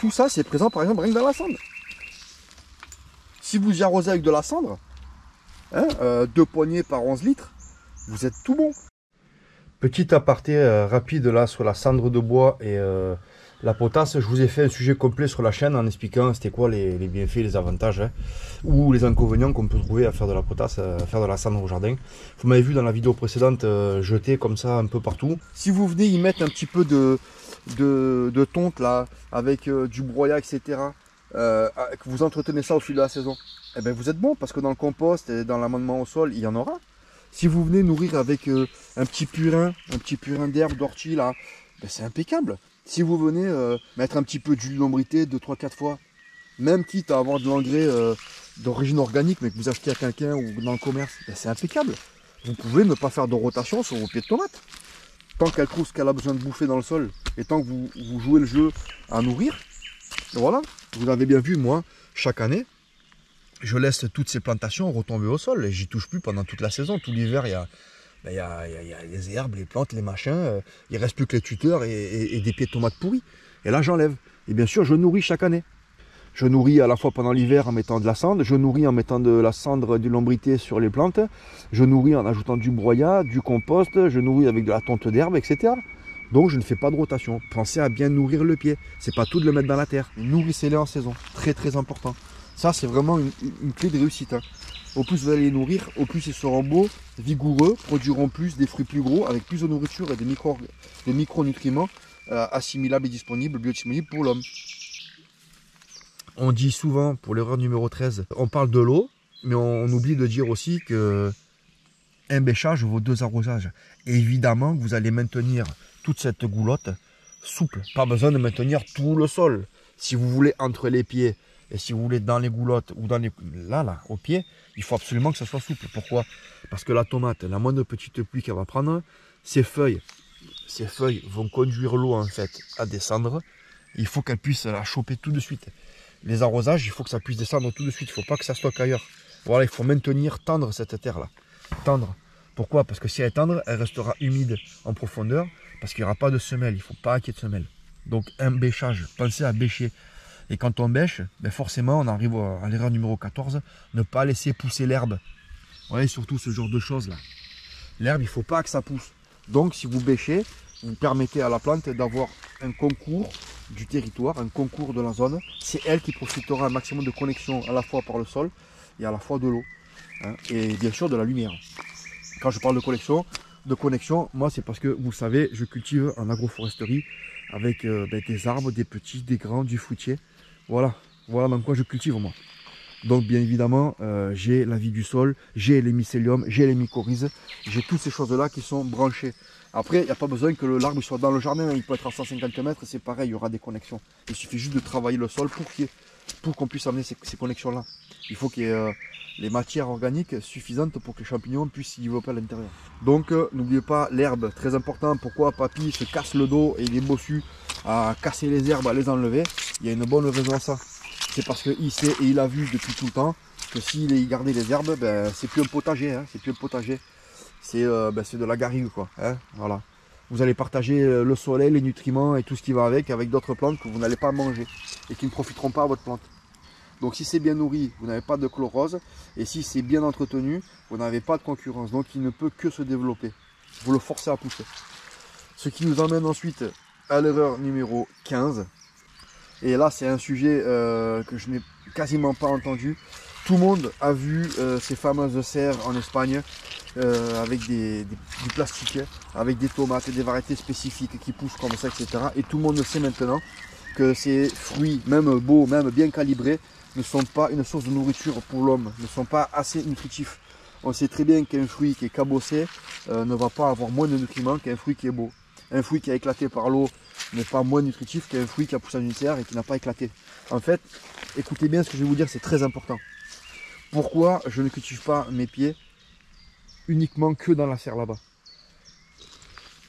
tout ça, c'est présent par exemple rien que dans la cendre. Si vous y arrosez avec de la cendre, hein, 2 poignées par 11 litres, vous êtes tout bon. Petit aparté rapide là sur la cendre de bois et la potasse. Je vous ai fait un sujet complet sur la chaîne en expliquant c'était quoi les bienfaits, les avantages, hein, ou les inconvénients qu'on peut trouver à faire de la potasse, à faire de la cendre au jardin. Vous m'avez vu dans la vidéo précédente jeter comme ça un peu partout. Si vous venez y mettre un petit peu de tonte là, avec du broyat, etc., que vous entretenez ça au fil de la saison, eh ben vous êtes bon parce que dans le compost et dans l'amendement au sol, il y en aura. Si vous venez nourrir avec un petit purin d'herbe, d'ortie là, ben c'est impeccable. Si vous venez mettre un petit peu d'huile lombrité 2, 3, 4 fois, même quitte à avoir de l'engrais d'origine organique, mais que vous achetez à quelqu'un ou dans le commerce, ben c'est impeccable. Vous pouvez ne pas faire de rotation sur vos pieds de tomates. Tant qu'elle trouve ce qu'elle a besoin de bouffer dans le sol, et tant que vous jouez le jeu à nourrir, voilà. Vous avez bien vu, moi, chaque année, je laisse toutes ces plantations retomber au sol et j'y touche plus pendant toute la saison. Tout l'hiver, il y a les herbes, les plantes, les machins. Il ne reste plus que les tuteurs et des pieds de tomates pourris. Et là, j'enlève. Et bien sûr, je nourris chaque année. Je nourris à la fois pendant l'hiver en mettant de la cendre. Je nourris en mettant de la cendre, de lombrité sur les plantes. Je nourris en ajoutant du broyat, du compost. Je nourris avec de la tonte d'herbe, etc. Donc, je ne fais pas de rotation. Pensez à bien nourrir le pied. C'est pas tout de le mettre dans la terre. Nourrissez-les en saison. Très, très important. Ça, c'est vraiment une clé de réussite. Hein. Au plus vous allez les nourrir, au plus ils seront beaux, vigoureux, produiront plus, des fruits plus gros, avec plus de nourriture et des micronutriments assimilables et disponibles, biodisponibles pour l'homme. On dit souvent, pour l'erreur numéro 13, on parle de l'eau, mais on oublie de dire aussi que un bêchage vaut 2 arrosages. Et évidemment que vous allez maintenir toute cette goulotte souple. Pas besoin de maintenir tout le sol. Si vous voulez entre les pieds, et si vous voulez dans les goulottes ou dans les là, au pied, il faut absolument que ça soit souple. Pourquoi? Parce que la tomate, la moindre petite pluie qu'elle va prendre, ses feuilles vont conduire l'eau en fait à descendre. Il faut qu'elle puisse la choper tout de suite. Les arrosages, il faut que ça puisse descendre tout de suite. Il ne faut pas que ça stocke ailleurs. Voilà, il faut maintenir, tendre cette terre-là. Tendre. Pourquoi? Parce que si elle est tendre, elle restera humide en profondeur. Parce qu'il n'y aura pas de semelle. Il ne faut pas qu'il y ait de semelle. Donc un bêchage, pensez à bêcher. Et quand on bêche, ben forcément, on arrive à l'erreur numéro 14, ne pas laisser pousser l'herbe. Vous voyez, surtout ce genre de choses-là. L'herbe, il ne faut pas que ça pousse. Donc, si vous bêchez, vous permettez à la plante d'avoir un concours du territoire, un concours de la zone. C'est elle qui profitera un maximum de connexion à la fois par le sol et à la fois de l'eau. Hein, et bien sûr, de la lumière. Quand je parle de connexion, moi, c'est parce que, vous savez, je cultive en agroforesterie avec des arbres, des petits, des grands, du fruitier. Voilà dans quoi je cultive moi. Donc bien évidemment, j'ai la vie du sol, j'ai les mycéliums, j'ai les mycorhizes, j'ai toutes ces choses-là qui sont branchées. Après, il n'y a pas besoin que l'arbre soit dans le jardin, il peut être à 150 mètres, c'est pareil, il y aura des connexions. Il suffit juste de travailler le sol pour qu'on puisse amener ces connexions-là. Il faut qu'il y ait les matières organiques suffisantes pour que les champignons puissent s'y développer à l'intérieur. Donc n'oubliez pas l'herbe, très important. Pourquoi Papy se casse le dos et il est bossu à casser les herbes, à les enlever? Il y a une bonne raison à ça. C'est parce qu'il sait et il a vu depuis tout le temps que s'il gardait les herbes, ben, c'est plus un potager, hein, c'est plus un potager. C'est de la garrigue quoi. Hein, voilà. Vous allez partager le soleil, les nutriments et tout ce qui va avec d'autres plantes que vous n'allez pas manger et qui ne profiteront pas à votre plante. Donc si c'est bien nourri, vous n'avez pas de chlorose. Et si c'est bien entretenu, vous n'avez pas de concurrence. Donc il ne peut que se développer. Vous le forcez à pousser. Ce qui nous emmène ensuite à l'erreur numéro 15. Et là c'est un sujet que je n'ai quasiment pas entendu. Tout le monde a vu ces fameuses serres en Espagne avec du plastique, avec des tomates et des variétés spécifiques qui poussent comme ça, etc. Et tout le monde sait maintenant que ces fruits, même beaux, même bien calibrés, ne sont pas une source de nourriture pour l'homme, ne sont pas assez nutritifs. On sait très bien qu'un fruit qui est cabossé ne va pas avoir moins de nutriments qu'un fruit qui est beau. Un fruit qui a éclaté par l'eau n'est pas moins nutritif qu'un fruit qui a poussé en une serre et qui n'a pas éclaté. En fait, écoutez bien ce que je vais vous dire, c'est très important. Pourquoi je ne cultive pas mes pieds uniquement que dans la serre là-bas?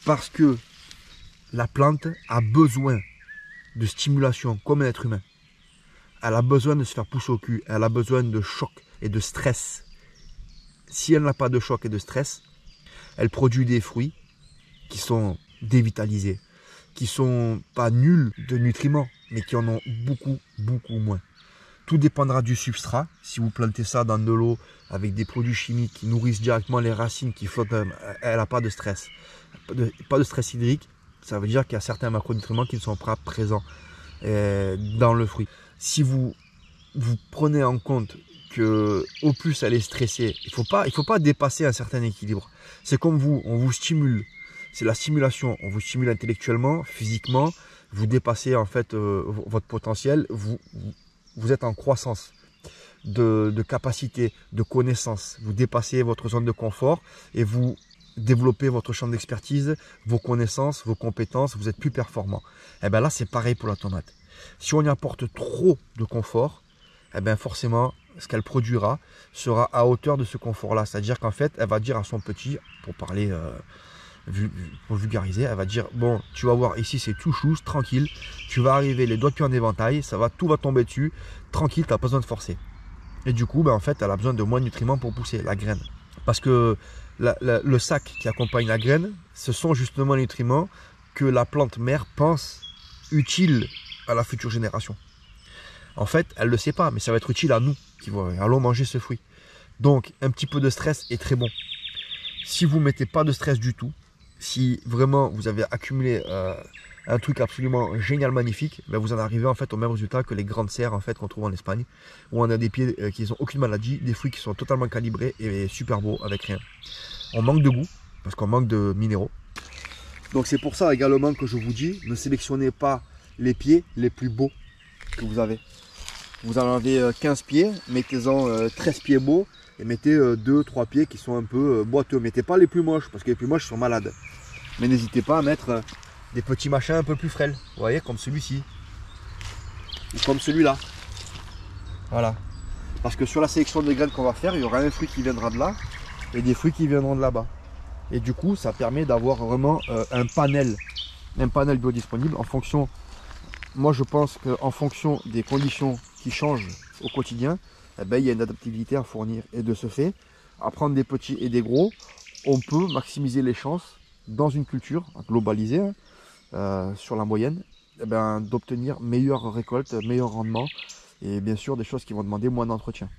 Parce que la plante a besoin de stimulation comme un être humain. Elle a besoin de se faire pousser au cul, elle a besoin de choc et de stress. Si elle n'a pas de choc et de stress, elle produit des fruits qui sont dévitalisés, qui sont pas nuls de nutriments, mais qui en ont beaucoup moins. Tout dépendra du substrat. Si vous plantez ça dans de l'eau avec des produits chimiques qui nourrissent directement les racines qui flottent, elle n'a pas de stress. Pas de stress hydrique, ça veut dire qu'il y a certains macronutriments qui ne sont pas présents dans le fruit. Si vous prenez en compte que au plus elle est stressée, il faut pas dépasser un certain équilibre. C'est comme vous, on vous stimule. C'est la stimulation. On vous stimule intellectuellement, physiquement. Vous dépassez en fait votre potentiel. Vous êtes en croissance de capacité, de connaissance. Vous dépassez votre zone de confort et vous développez votre champ d'expertise, vos connaissances, vos compétences. Vous êtes plus performant. Et bien là, c'est pareil pour la tomate. Si on y apporte trop de confort, et bien forcément, ce qu'elle produira sera à hauteur de ce confort-là. C'est-à-dire qu'en fait, elle va dire à son petit, pour parler, pour vulgariser, elle va dire, bon, tu vas voir, ici c'est tout chou, tranquille, tu vas arriver les doigts de pied en éventail, tout va tomber dessus, tranquille, tu n'as pas besoin de forcer. Et du coup, ben, en fait, elle a besoin de moins de nutriments pour pousser, la graine. Parce que le sac qui accompagne la graine, ce sont justement les nutriments que la plante mère pense utiles à la future génération. En fait, elle ne le sait pas, mais ça va être utile à nous qui allons manger ce fruit. Donc, un petit peu de stress est très bon. Si vous ne mettez pas de stress du tout, si vraiment vous avez accumulé un truc absolument génial, magnifique, ben vous en arrivez en fait au même résultat que les grandes serres en fait qu'on trouve en Espagne, où on a des pieds qui n'ont aucune maladie, des fruits qui sont totalement calibrés et super beaux avec rien. On manque de goût parce qu'on manque de minéraux. Donc c'est pour ça également que je vous dis, ne sélectionnez pas les pieds les plus beaux que vous avez. Vous en avez 15 pieds, mettez-en 13 pieds beaux et mettez 2-3 pieds qui sont un peu boiteux. Mettez pas les plus moches parce que les plus moches sont malades. Mais n'hésitez pas à mettre des petits machins un peu plus frêles. Vous voyez, comme celui-ci. Ou comme celui-là. Voilà. Parce que sur la sélection de graines qu'on va faire, il y aura un fruit qui viendra de là et des fruits qui viendront de là-bas. Et du coup, ça permet d'avoir vraiment un panel biodisponible en fonction. Moi, je pense qu'en fonction des conditions qui changent au quotidien, eh ben, il y a une adaptabilité à fournir. Et de ce fait, à prendre des petits et des gros, on peut maximiser les chances dans une culture globalisée, sur la moyenne, eh ben, d'obtenir meilleure récolte, meilleur rendement et bien sûr des choses qui vont demander moins d'entretien.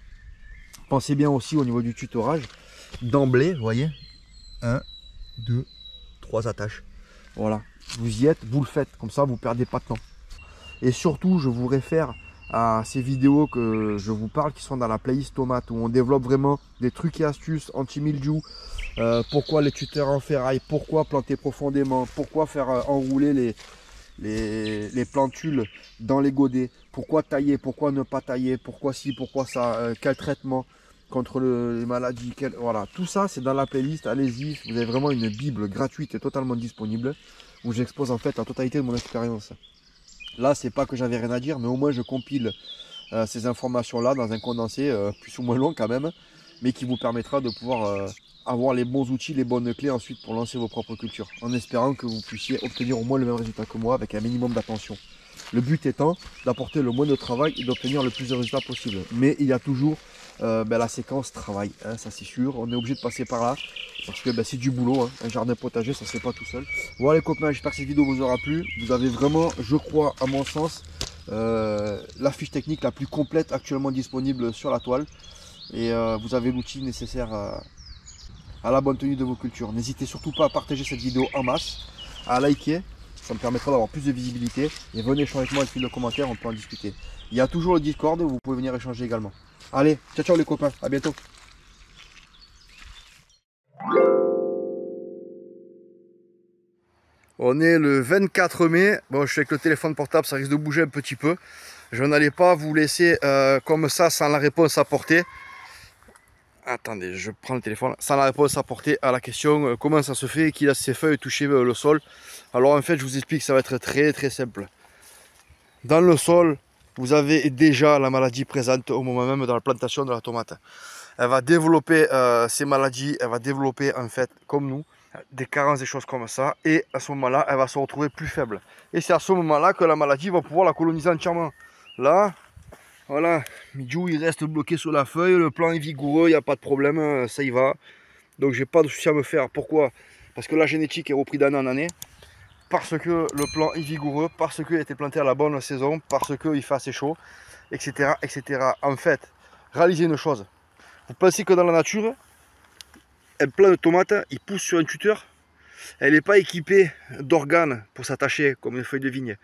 Pensez bien aussi au niveau du tutorage, d'emblée, vous voyez, 1, 2, 3 attaches. Voilà, vous y êtes, vous le faites, comme ça vous ne perdez pas de temps. Et surtout, je vous réfère à ces vidéos que je vous parle qui sont dans la playlist tomate où on développe vraiment des trucs et astuces anti-mildiou, pourquoi les tuteurs en ferraille, pourquoi planter profondément, pourquoi faire enrouler les plantules dans les godets, pourquoi tailler, pourquoi ne pas tailler, pourquoi ci, pourquoi ça, quel traitement contre les maladies, voilà, tout ça c'est dans la playlist, allez-y, vous avez vraiment une bible gratuite et totalement disponible où j'expose en fait la totalité de mon expérience. Là, c'est pas que j'avais rien à dire, mais au moins je compile ces informations-là dans un condensé plus ou moins long quand même, mais qui vous permettra de pouvoir avoir les bons outils, les bonnes clés ensuite pour lancer vos propres cultures, en espérant que vous puissiez obtenir au moins le même résultat que moi avec un minimum d'attention. Le but étant d'apporter le moins de travail et d'obtenir le plus de résultats possible. Mais il y a toujours la séquence travail, hein, ça c'est sûr, on est obligé de passer par là, parce que c'est du boulot, hein. Un jardin potager ça se fait pas tout seul. Voilà les copains, j'espère que cette vidéo vous aura plu. Vous avez vraiment, je crois à mon sens, la fiche technique la plus complète actuellement disponible sur la toile. Et vous avez l'outil nécessaire à la bonne tenue de vos cultures. N'hésitez surtout pas à partager cette vidéo en masse, à liker, ça me permettra d'avoir plus de visibilité. Et venez échanger avec moi avec le commentaire, on peut en discuter. Il y a toujours le Discord, vous pouvez venir échanger également. Allez, ciao ciao les copains, à bientôt. On est le 24 mai, bon je suis avec le téléphone portable, ça risque de bouger un petit peu. Je n'allais pas vous laisser comme ça sans la réponse apportée. Attendez, je prends le téléphone. Sans la réponse apportée à la question comment ça se fait qu'il a ses feuilles toucher le sol. Alors en fait je vous explique, ça va être très simple. Dans le sol, vous avez déjà la maladie présente au moment même de la plantation de la tomate. Elle va développer ces maladies, elle va développer en fait comme nous des carences, des choses comme ça, et à ce moment-là elle va se retrouver plus faible, et c'est à ce moment-là que la maladie va pouvoir la coloniser entièrement. Là voilà, Midjou il reste bloqué sur la feuille, le plant est vigoureux, il n'y a pas de problème, ça y va, donc j'ai pas de souci à me faire. Pourquoi? Parce que la génétique est reprise d'année en année, parce que le plant est vigoureux, parce qu'il a été planté à la bonne saison, parce qu'il fait assez chaud, etc., etc. En fait, réalisez une chose. Vous pensez que dans la nature, un plant de tomate, il pousse sur un tuteur. Elle n'est pas équipée d'organes pour s'attacher comme une feuille de vigne.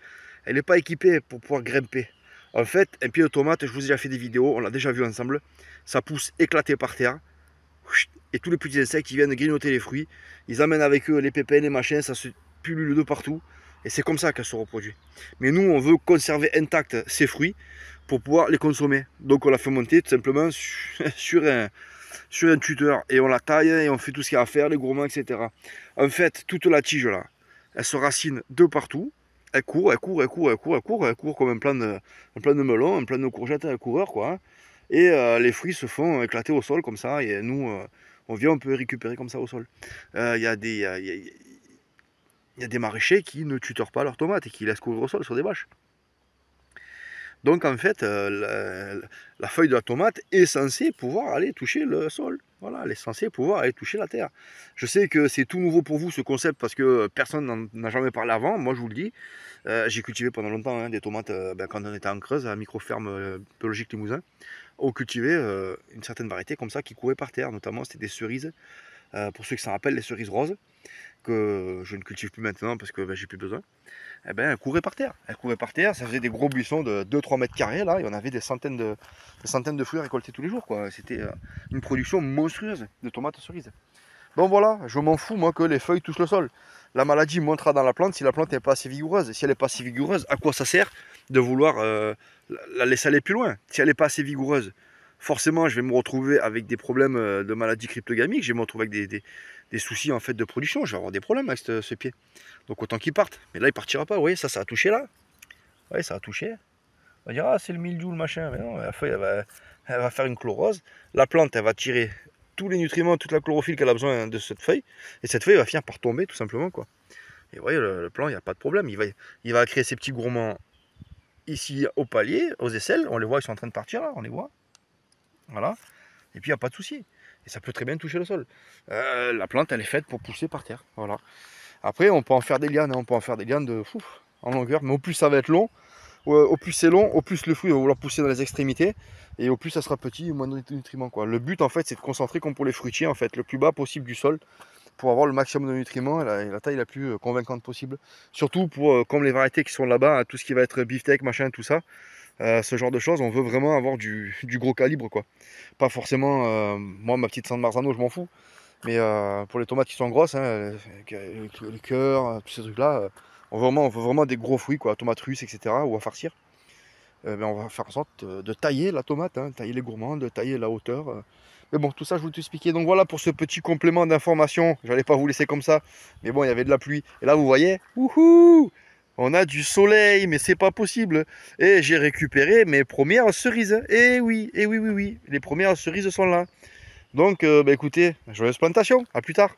Elle n'est pas équipée pour pouvoir grimper. En fait, un pied de tomate, je vous ai déjà fait des vidéos, on l'a déjà vu ensemble, ça pousse éclaté par terre. Et tous les petits insectes, ils viennent grignoter les fruits. Ils amènent avec eux les pépins, les machins, ça se pullule de partout. Et c'est comme ça qu'elle se reproduit. Mais nous, on veut conserver intacts ces fruits pour pouvoir les consommer. Donc on la fait monter tout simplement sur un tuteur. Et on la taille et on fait tout ce qu'il y a à faire, les gourmands, etc. En fait, toute la tige là, elle se racine de partout. Elle court, elle court, elle court, elle court, elle court, elle court comme un plant de melon, un plant de courgette, un coureur quoi. Hein. Et les fruits se font éclater au sol comme ça. Et nous, on vient, on peut les récupérer comme ça au sol. Il y a des maraîchers qui ne tutorent pas leurs tomates et qui laissent courir au sol sur des bâches. Donc en fait, la feuille de la tomate est censée pouvoir aller toucher le sol. Voilà, elle est censée pouvoir aller toucher la terre. Je sais que c'est tout nouveau pour vous ce concept parce que personne n'en a jamais parlé avant. Moi je vous le dis, j'ai cultivé pendant longtemps hein, des tomates quand on était en Creuse, à la micro-ferme biologique Limousin. On cultivait une certaine variété comme ça qui courait par terre. Notamment c'était des cerises, pour ceux qui s'en rappellent, les cerises roses, que je ne cultive plus maintenant parce que j'ai plus besoin. Eh ben, elle courait par terre. Elle courait par terre, ça faisait des gros buissons de 2-3 mètres carrés là, et on avait des centaines de fruits récoltés tous les jours quoi. C'était une production monstrueuse de tomates cerises. Bon voilà, je m'en fous moi que les feuilles touchent le sol. La maladie montera dans la plante si la plante n'est pas assez vigoureuse. Si elle n'est pas assez vigoureuse, à quoi ça sert de vouloir la laisser aller plus loin? Si elle n'est pas assez vigoureuse, forcément je vais me retrouver avec des problèmes de maladies cryptogamiques, je vais me retrouver avec des soucis en fait de production, je vais avoir des problèmes avec ce pied. Donc autant qu'il parte. Mais là il partira pas, vous voyez, ça a touché là. Oui, ça a touché. On va dire, ah c'est le mildiou, le machin. Mais non, la feuille elle va faire une chlorose. La plante elle va tirer tous les nutriments, toute la chlorophylle qu'elle a besoin de cette feuille. Et cette feuille va finir par tomber tout simplement quoi. Et vous voyez, le plant, il n'y a pas de problème. Il va créer ses petits gourmands ici au palier, aux aisselles. On les voit, ils sont en train de partir là, on les voit. Voilà. Et puis il n'y a pas de souci. Et ça peut très bien toucher le sol. La plante, elle est faite pour pousser par terre. Voilà. Après, on peut en faire des lianes. Hein. On peut en faire des lianes en longueur. Mais au plus ça va être long, au plus c'est long, au plus le fruit va vouloir pousser dans les extrémités. Et au plus ça sera petit, moins de nutriments. Quoi. Le but, en fait, c'est de concentrer, comme pour les fruitiers, en fait, le plus bas possible du sol pour avoir le maximum de nutriments et la taille la plus convaincante possible. Surtout pour, comme les variétés qui sont là-bas, hein, tout ce qui va être beefsteak, machin, tout ça. Ce genre de choses, on veut vraiment avoir du gros calibre quoi. Pas forcément, moi ma petite San Marzano je m'en fous, mais pour les tomates qui sont grosses, hein, le cœur, tous ces trucs là, on veut vraiment des gros fruits quoi, tomates russes etc. ou à farcir. Ben, on va faire en sorte de tailler la tomate, hein, tailler les gourmands, de tailler la hauteur. Mais bon, tout ça je voulais t'expliquer. Donc voilà pour ce petit complément d'information. J'allais pas vous laisser comme ça, mais bon il y avait de la pluie. Et là vous voyez, wouhou, on a du soleil, mais c'est pas possible. Et j'ai récupéré mes premières cerises. Et oui, oui, oui, oui. Les premières cerises sont là. Donc, bah, écoutez, joyeuse plantation. À plus tard.